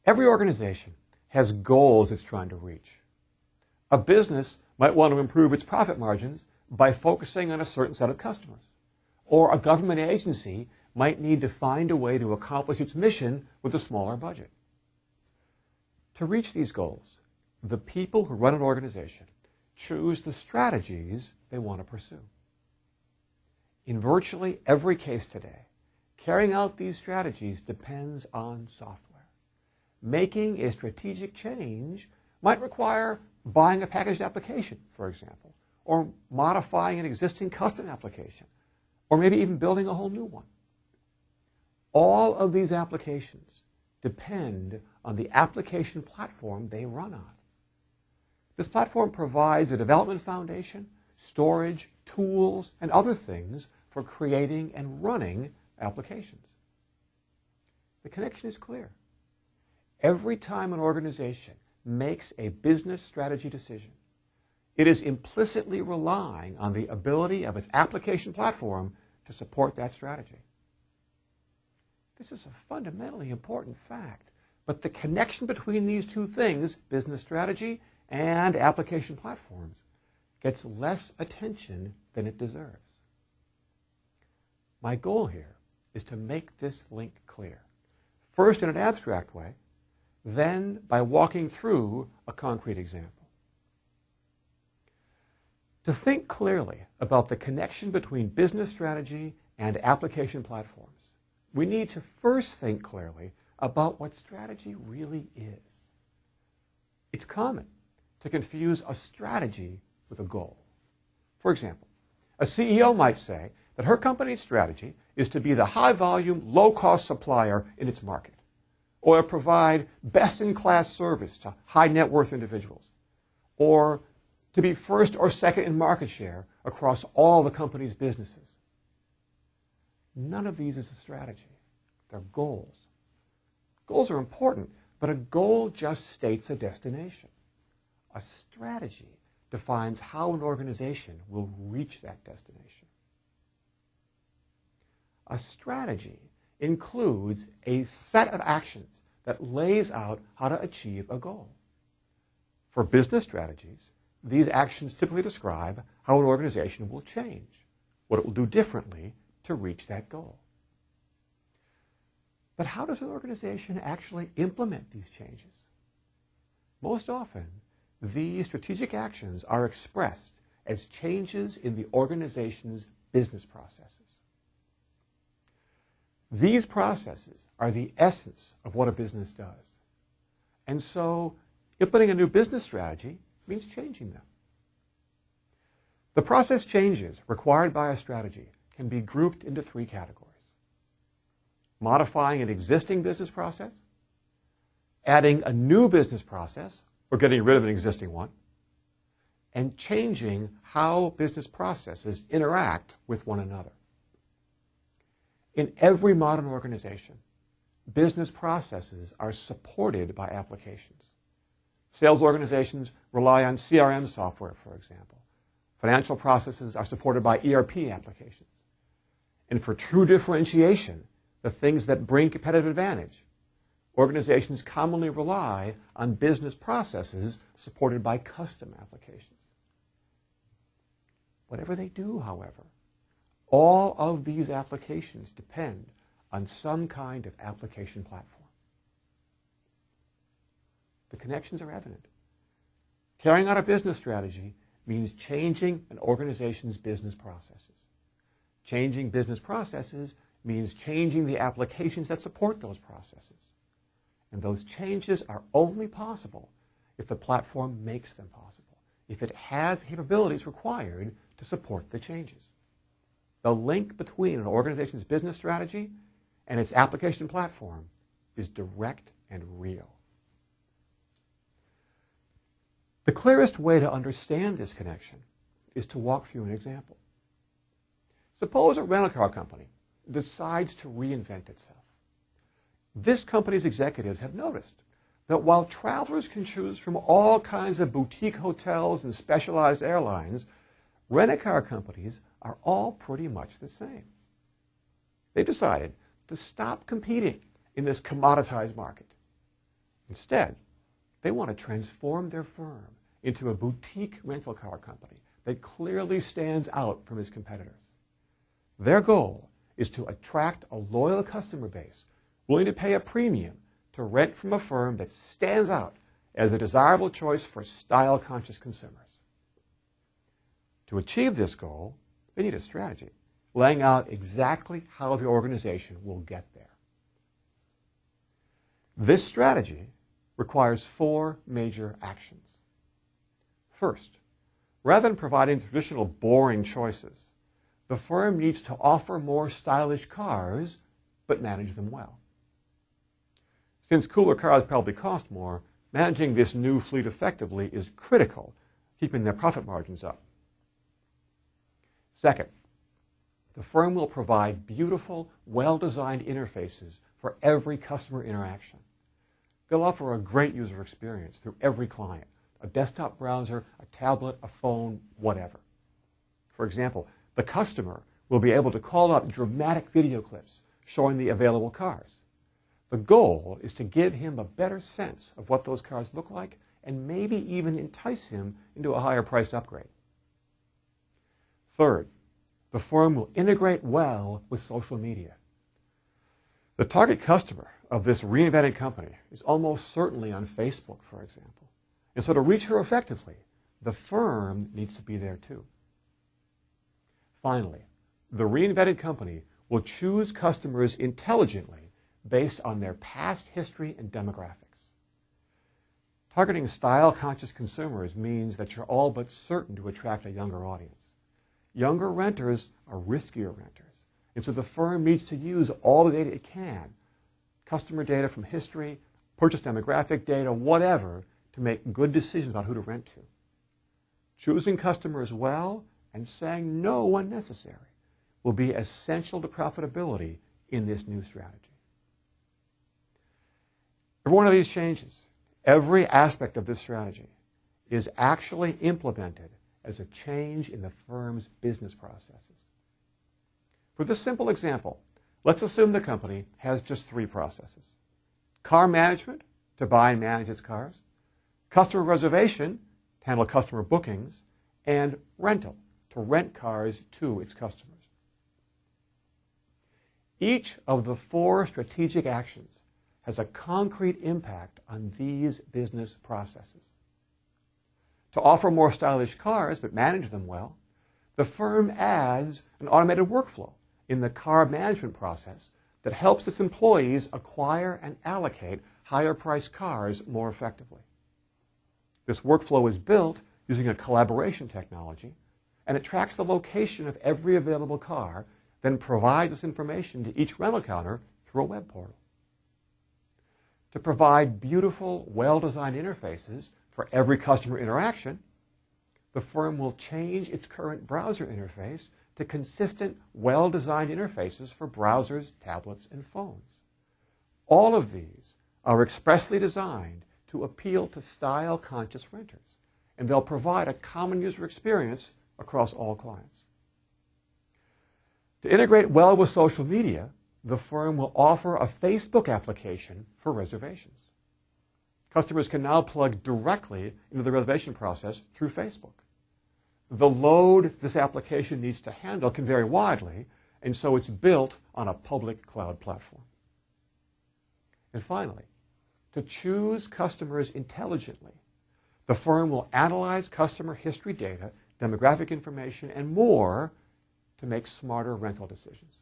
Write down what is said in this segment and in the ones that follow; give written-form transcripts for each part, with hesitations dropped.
Every organization has goals it's trying to reach. A business might want to improve its profit margins by focusing on a certain set of customers. Or a government agency might need to find a way to accomplish its mission with a smaller budget. To reach these goals, the people who run an organization choose the strategies they want to pursue. In virtually every case today, carrying out these strategies depends on software. Making a strategic change might require buying a packaged application, for example, or modifying an existing custom application, or maybe even building a whole new one. All of these applications depend on the application platform they run on. This platform provides a development foundation, storage, tools, and other things for creating and running applications. The connection is clear. Every time an organization makes a business strategy decision, it is implicitly relying on the ability of its application platform to support that strategy. This is a fundamentally important fact, but the connection between these two things, business strategy and application platforms, gets less attention than it deserves. My goal here is to make this link clear, first in an abstract way, then by walking through a concrete example. To think clearly about the connection between business strategy and application platforms, we need to first think clearly about what strategy really is. It's common to confuse a strategy with a goal. For example, a CEO might say that her company's strategy is to be the high-volume, low-cost supplier in its market, or provide best-in-class service to high-net-worth individuals, or to be first or second in market share across all the company's businesses. None of these is a strategy. They're goals. Goals are important, but a goal just states a destination. A strategy defines how an organization will reach that destination. A strategy includes a set of actions that lays out how to achieve a goal. For business strategies, these actions typically describe how an organization will change, what it will do differently to reach that goal. But how does an organization actually implement these changes? Most often, these strategic actions are expressed as changes in the organization's business processes. These processes are the essence of what a business does. And so, implementing a new business strategy means changing them. The process changes required by a strategy can be grouped into three categories: modifying an existing business process, adding a new business process, or getting rid of an existing one, and changing how business processes interact with one another. In every modern organization, business processes are supported by applications. Sales organizations rely on CRM software, for example. Financial processes are supported by ERP applications. And for true differentiation, the things that bring competitive advantage, organizations commonly rely on business processes supported by custom applications. Whatever they do, however, all of these applications depend on some kind of application platform. The connections are evident. Carrying out a business strategy means changing an organization's business processes. Changing business processes means changing the applications that support those processes. And those changes are only possible if the platform makes them possible, if it has the capabilities required to support the changes. The link between an organization's business strategy and its application platform is direct and real. The clearest way to understand this connection is to walk through an example. Suppose a rental car company decides to reinvent itself. This company's executives have noticed that while travelers can choose from all kinds of boutique hotels and specialized airlines, rent-a-car companies are all pretty much the same. They decided to stop competing in this commoditized market. Instead, they want to transform their firm into a boutique rental car company that clearly stands out from its competitors. Their goal is to attract a loyal customer base willing to pay a premium to rent from a firm that stands out as a desirable choice for style-conscious consumers. To achieve this goal, they need a strategy, laying out exactly how the organization will get there. This strategy requires 4 major actions. First, rather than providing traditional boring choices, the firm needs to offer more stylish cars, but manage them well. Since cooler cars probably cost more, managing this new fleet effectively is critical, keeping their profit margins up. Second, the firm will provide beautiful, well-designed interfaces for every customer interaction. They'll offer a great user experience through every client, a desktop browser, a tablet, a phone, whatever. For example, the customer will be able to call up dramatic video clips showing the available cars. The goal is to give him a better sense of what those cars look like and maybe even entice him into a higher priced upgrade. Third, the firm will integrate well with social media. The target customer of this reinvented company is almost certainly on Facebook, for example. And so to reach her effectively, the firm needs to be there too. Finally, the reinvented company will choose customers intelligently based on their past history and demographics. Targeting style-conscious consumers means that you're all but certain to attract a younger audience. Younger renters are riskier renters, and so the firm needs to use all the data it can, customer data from history, purchase demographic data, whatever, to make good decisions about who to rent to. Choosing customers well and saying no when necessary will be essential to profitability in this new strategy. Every one of these changes, every aspect of this strategy, is actually implemented as a change in the firm's business processes. For this simple example, let's assume the company has just 3 processes: car management, to buy and manage its cars; customer reservation, to handle customer bookings; and rental, to rent cars to its customers. Each of the 4 strategic actions has a concrete impact on these business processes. To offer more stylish cars but manage them well, the firm adds an automated workflow in the car management process that helps its employees acquire and allocate higher-priced cars more effectively. This workflow is built using a collaboration technology, and it tracks the location of every available car, then provides this information to each rental counter through a web portal. To provide beautiful, well-designed interfaces for every customer interaction, the firm will change its current browser interface to consistent, well-designed interfaces for browsers, tablets, and phones. All of these are expressly designed to appeal to style-conscious renters, and they'll provide a common user experience across all clients. To integrate well with social media, the firm will offer a Facebook application for reservations. Customers can now plug directly into the reservation process through Facebook. The load this application needs to handle can vary widely, and so it's built on a public cloud platform. And finally, to choose customers intelligently, the firm will analyze customer history data, demographic information, and more to make smarter rental decisions.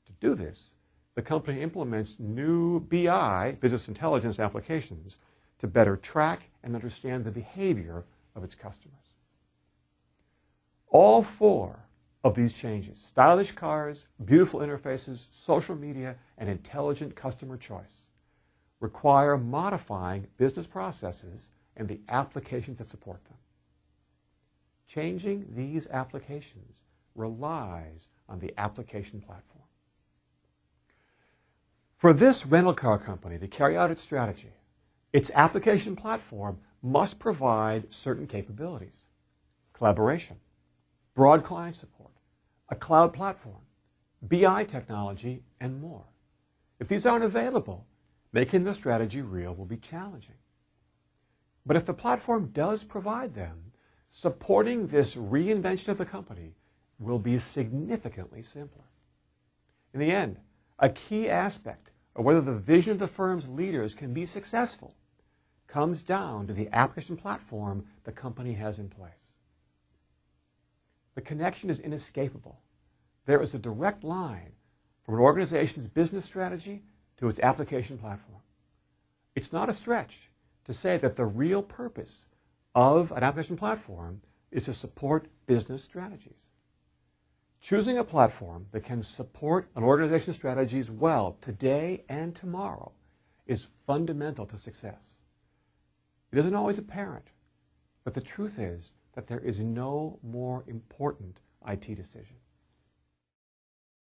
To do this, the company implements new BI, business intelligence applications, to better track and understand the behavior of its customers. All 4 of these changes, stylish cars, beautiful interfaces, social media, and intelligent customer choice, require modifying business processes and the applications that support them. Changing these applications relies on the application platform. For this rental car company to carry out its strategy, its application platform must provide certain capabilities: collaboration, broad client support, a cloud platform, BI technology, and more. If these aren't available, making the strategy real will be challenging. But if the platform does provide them, supporting this reinvention of the company will be significantly simpler. In the end, a key aspect of whether the vision of the firm's leaders can be successful comes down to the application platform the company has in place. The connection is inescapable. There is a direct line from an organization's business strategy to its application platform. It's not a stretch to say that the real purpose of an application platform is to support business strategies. Choosing a platform that can support an organization's strategies well today and tomorrow is fundamental to success. It isn't always apparent, but the truth is that there is no more important IT decision.